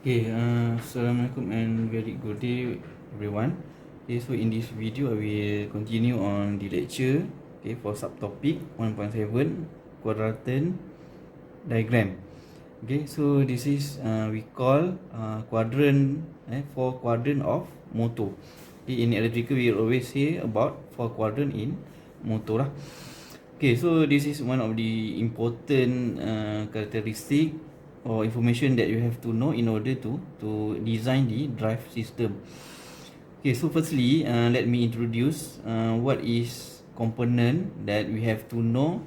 Okay, Assalamualaikum and very good day everyone. Okay, so in this video I will continue on the lecture, okay, for subtopic 1.7 quadrant diagram. Okay, so this is we call quadrant for quadrant of motor. Okay, in electrical we always say about for quadrant in motor lah. Okay, so this is one of the important characteristic or information that you have to know in order to design the drive system. Okay, so firstly, let me introduce what is component that we have to know,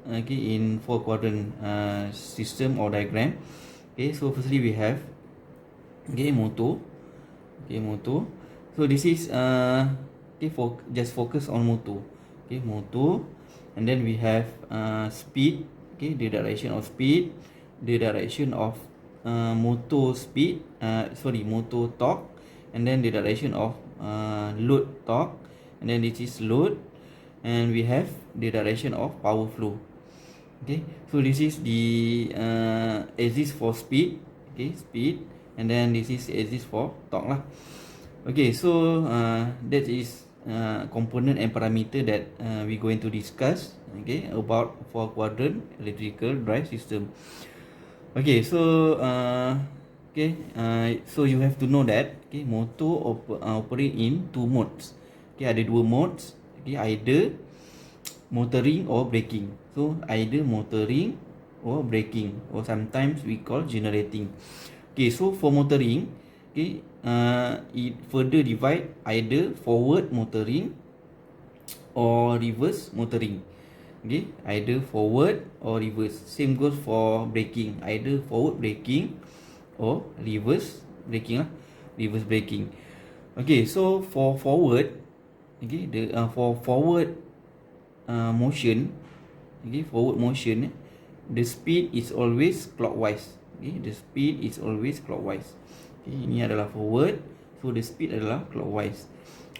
okay, in four quadrant system or diagram. Okay, so firstly we have, okay, motor. Okay, motor. So this is okay, just focus on motor. Okay, motor. And then we have speed. Okay, the direction of speed, the direction of motor speed, motor torque, and then the direction of load torque, and then this is load, and we have the direction of power flow. Okay, so this is the axis for speed. Okay, speed, and then this is axis for torque lah. Okay, so that is component and parameter that we're going to discuss, okay, about four quadrant electrical drive system. Okay, so so you have to know that, okay, motor operate in two modes. Okay, ada dua modes. Okay, either motoring or braking. So either motoring or braking, or sometimes we call generating. Okay, so for motoring, okay, it further divide either forward motoring or reverse motoring. Okay, either forward or reverse. Same goes for braking, either forward braking or reverse braking lah. Reverse braking. Okay, so for forward, okay, for forward motion, okay, forward motion, the speed is always clockwise. Okay, the speed is always clockwise. Okay, ini adalah forward, so the speed adalah clockwise.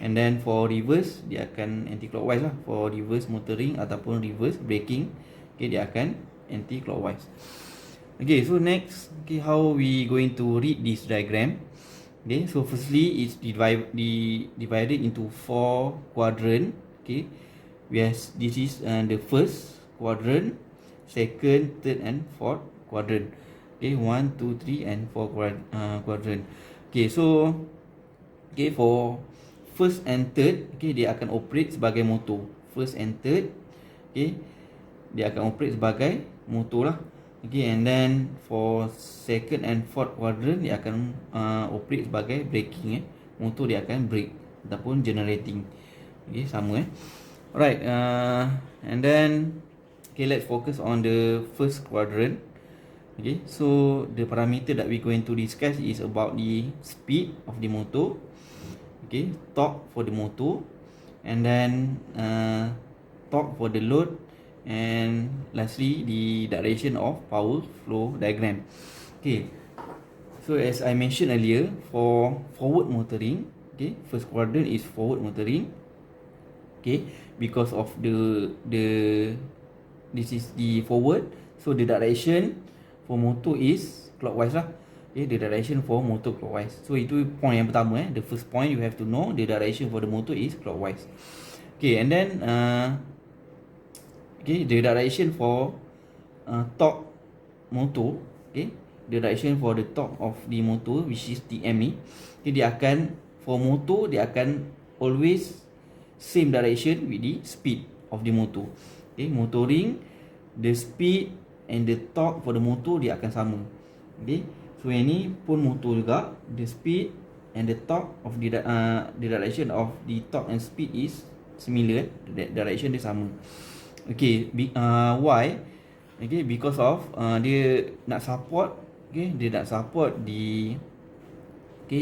And then for reverse, dia akan anti clockwise lah. For reverse motoring ataupun reverse braking, okay, dia akan anti clockwise. Okay, so next, okay, how we going to read this diagram? Okay, so firstly it's divided into four quadrant. Okay, yes, this is the first quadrant, second, third, and fourth quadrant. Okay, 1, 2, 3, and 4 quadrant. Okay, so okay, for first and third, okay, dia akan operate sebagai motor. First and third, okay, dia akan operate sebagai motor lah. Okay, and then for second and fourth quadrant, dia akan operate sebagai braking. Motor dia akan brake ataupun generating. Okay, sama Alright, and then okay, let's focus on the first quadrant. Okay, so the parameter that we're going to discuss is about the speed of the motor, okay, torque for the motor, and then torque for the load, and lastly the direction of power flow diagram. Okay, so as I mentioned earlier, for forward motoring, okay, first quadrant is forward motoring. Okay, because of this is the forward, so the direction for motor is clockwise lah. Okay, the direction for motor clockwise. So itu point yang pertama the first point you have to know, the direction for the motor is clockwise. Okay, and then okay, the direction for torque motor, okay, the direction for the torque of the motor, which is Tm ni, okay, dia akan for motor dia akan always same direction with the speed of the motor. Okay, motoring, the speed and the torque for the motor dia akan sama. Okay, so yang ni pun motor juga, the speed and the torque of the direction of the torque and speed is similar, the direction dia sama. Okay, why? Okay, because of dia nak support, okay, dia nak support the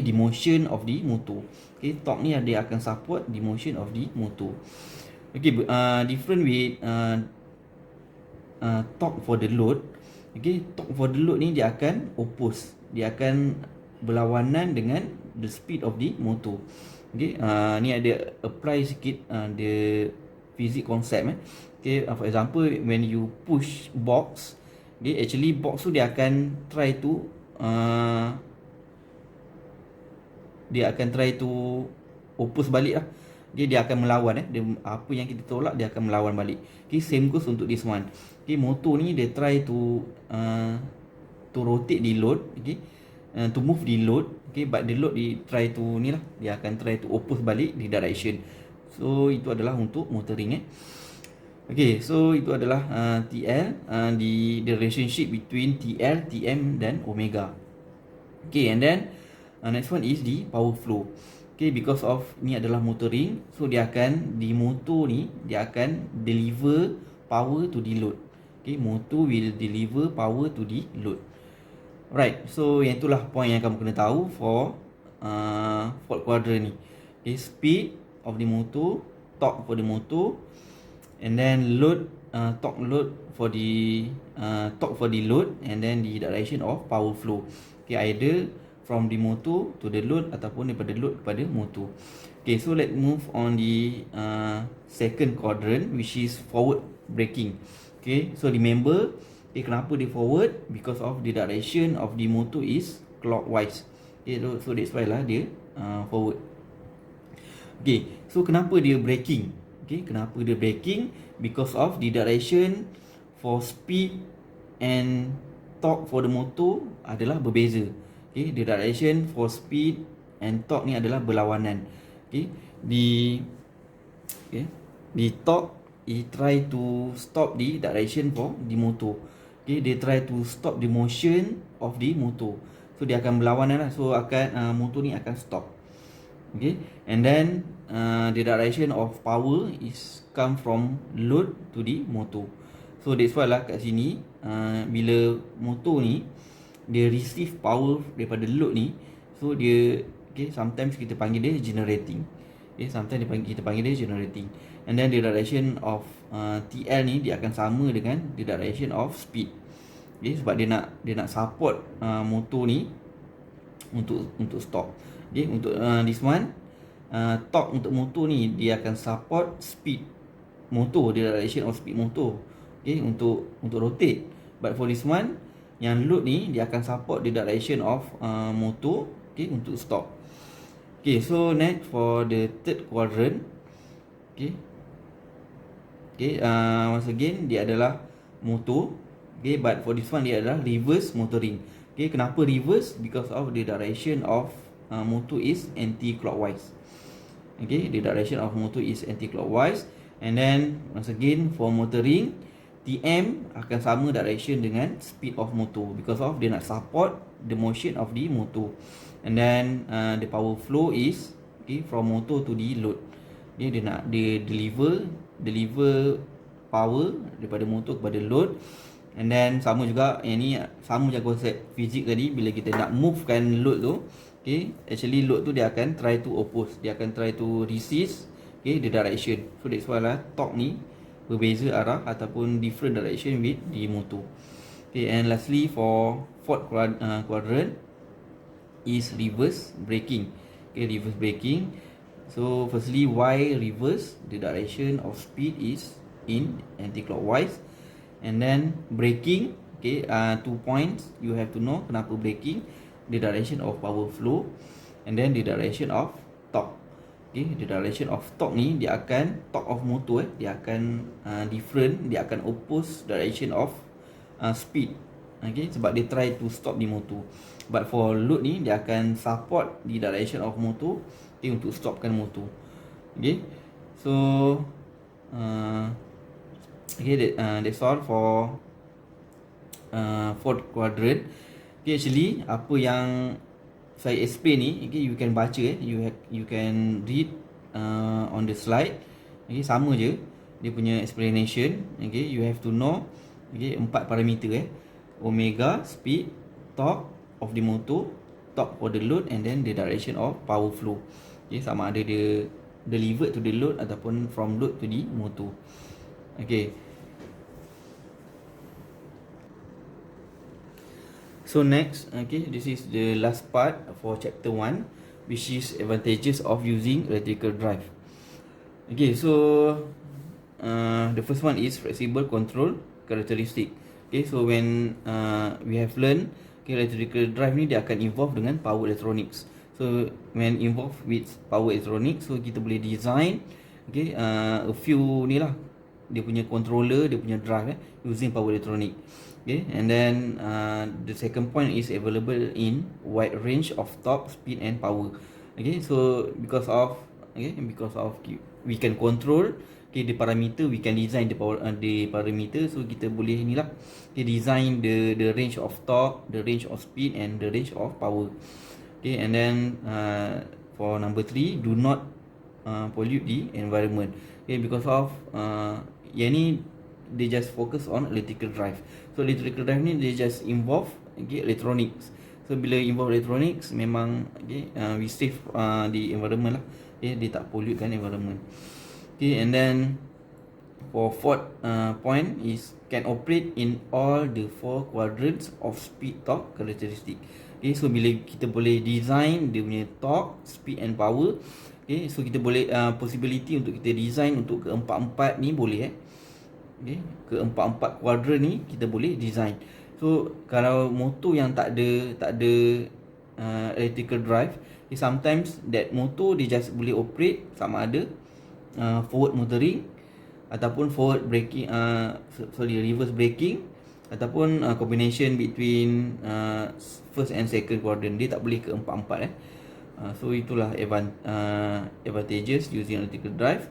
motion of the motor. Okay, torque ni dia akan support the motion of the motor. Okay, different with torque for the load. Okay, torque for the load ni dia akan oppose, dia akan berlawanan dengan the speed of the motor. Okay, ni ada apply sikit the physics concept. Okay, for example, when you push box, okay, actually box tu dia akan try to dia akan try to oppose balik lah. Dia akan melawan dia, apa yang kita tolak dia akan melawan balik. Okay, same goes untuk this one. Okay, motor ni dia try to rotate the load, okay, to move the load, okay, but the load dia try to ni lah, dia akan try to oppose balik the direction. So itu adalah untuk motoring Okay, so itu adalah TL, the relationship between TL, TM dan omega. Okay, and then next one is the power flow. Okay, because of ni adalah motoring, so dia akan, di motor ni dia akan deliver power to the load. Okay, motor will deliver power to the load. Right, so yang itulah point yang kamu kena tahu for fault quadrant ni. Okay, speed of the motor, torque for the motor, and then load, torque load for the torque for the load, and then the direction of power flow. Okay, either from the motor to the load ataupun daripada load kepada motor. Okay, so let's move on the second quadrant, which is forward braking. Okay, so remember, okay, kenapa dia forward? Because of the direction of the motor is clockwise. Okay, so that's why lah dia forward. Okay, so kenapa dia braking? Okay, kenapa dia braking? Because of the direction for speed and torque for the motor adalah berbeza. Okay, the direction for speed and torque ni adalah berlawanan. Okay, the torque, it try to stop the direction for the motor. Okay, they try to stop the motion of the motor. So dia akan berlawanan lah. So akan motor ni akan stop. Okay, and then the direction of power is come from load to the motor. So that's why lah kat sini bila motor ni dia receive power daripada load ni, so dia, okay, sometimes kita panggil dia generating. Okay, sometimes kita panggil dia generating. And then the direction of TL ni dia akan sama dengan the direction of speed. Okay, sebab dia nak support motor ni untuk stop. Okay, untuk this one, torque untuk motor ni dia akan support speed motor, the direction of speed motor. Okay, untuk rotate. But for this one, yang load ni dia akan support the direction of motor, okay, untuk stop. Okay, so next for the third quadrant. Okay, once again dia adalah motor. Okay, but for this one dia adalah reverse motoring. Okay, kenapa reverse? Because of the direction of motor is anti-clockwise. Okay, the direction of motor is anti-clockwise. And then once again for motoring, TM akan sama direction dengan speed of motor, because of dia nak support the motion of the motor. And then the power flow is, okay, from motor to the load. Dia deliver power daripada motor kepada load. And then sama juga, yang ni sama je konsep fizik tadi, bila kita nak movekan load tu, okay, actually load tu dia akan try to oppose, dia akan try to resist, okay, the direction. So that's why lah torque ni berbeza arah ataupun different direction with the motor. Okay, and lastly for fourth quadrant is reverse braking. Okay, reverse braking. So firstly, why reverse? The direction of speed is in anti-clockwise. And then braking, okay, 2 points you have to know kenapa braking. The direction of power flow, and then the direction of torque. Okay, the direction of torque ni dia akan, torque of motor dia akan different, dia akan oppose direction of speed. Okay, sebab dia try to stop the motor. But for load ni dia akan support the direction of motor, okay, untuk stopkan motor. Okay, so okay, that's all for fourth quadrant. Okay, actually apa yang saya explain ni, okay, you can baca, you can read on the slide. Okay, sama je dia punya explanation. Okay, you have to know, okay, 4 parameter omega, speed, torque of the motor, torque for the load, and then the direction of power flow. Okay, sama ada dia delivered to the load ataupun from load to the motor. Okay, so next, okay, this is the last part for chapter 1, which is advantages of using electrical drive. Okay, so the first one is flexible control characteristic. Okay, so when we have learned, okay, electrical drive ni dia akan involve dengan power electronics. So So when involved with power electronics, so kita boleh design okay, a few ni lah, dia punya controller, dia punya drive using power electronic. Okay, and then the second point is available in wide range of torque, speed and power. Okay, so because of we can control okay, the parameter, we can design the power the parameter, so kita boleh ni lah okay, design the range of torque, the range of speed and the range of power. Okay, and then for number 3, do not pollute the environment. Okay, because of yang ni they just focus on electrical drive. So electrical drive ni they just involve okay, electronics. So bila involve electronics, memang okay, we save the environment lah. Okay, dia tak pollute kan environment. Okay, and then for fourth point is can operate in all the 4 quadrants of speed, torque, characteristic. Okay, so bila kita boleh design dia punya torque, speed and power, okay, so kita boleh possibility untuk kita design untuk keempat-empat ni boleh okay, keempat-empat quadrant ni kita boleh design. So kalau motor yang tak ada electrical drive, okay, sometimes that motor dia just boleh operate sama ada forward motoring ataupun forward braking, reverse braking ataupun combination between first and second quadrant. Dia tak boleh keempat-empat so itulah advantages using electrical drive.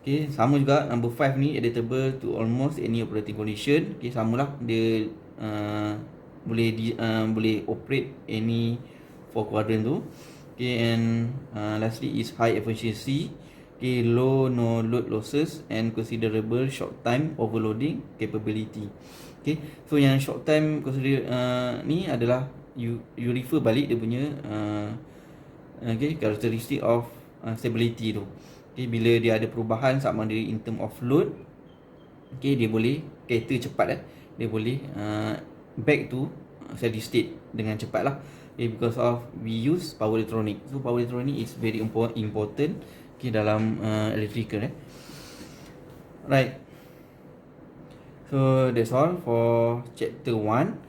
Okay, sama juga number 5 ni, adaptable to almost any operating condition. Okay, samalah dia boleh operate any 4 quadrant tu. Okay, and lastly is high efficiency, okay, low no load losses and considerable short time overloading capability. Okay, so yang short time consider ni adalah you refer balik dia punya okay, characteristic of stability tu. Okay, bila dia ada perubahan sama ada in term of load, okay, dia boleh kereta cepat dia boleh back to steady state dengan cepat lah. Okay, because of we use power electronic. So power electronic is very important okay, dalam electrical right. So that's all for chapter 1.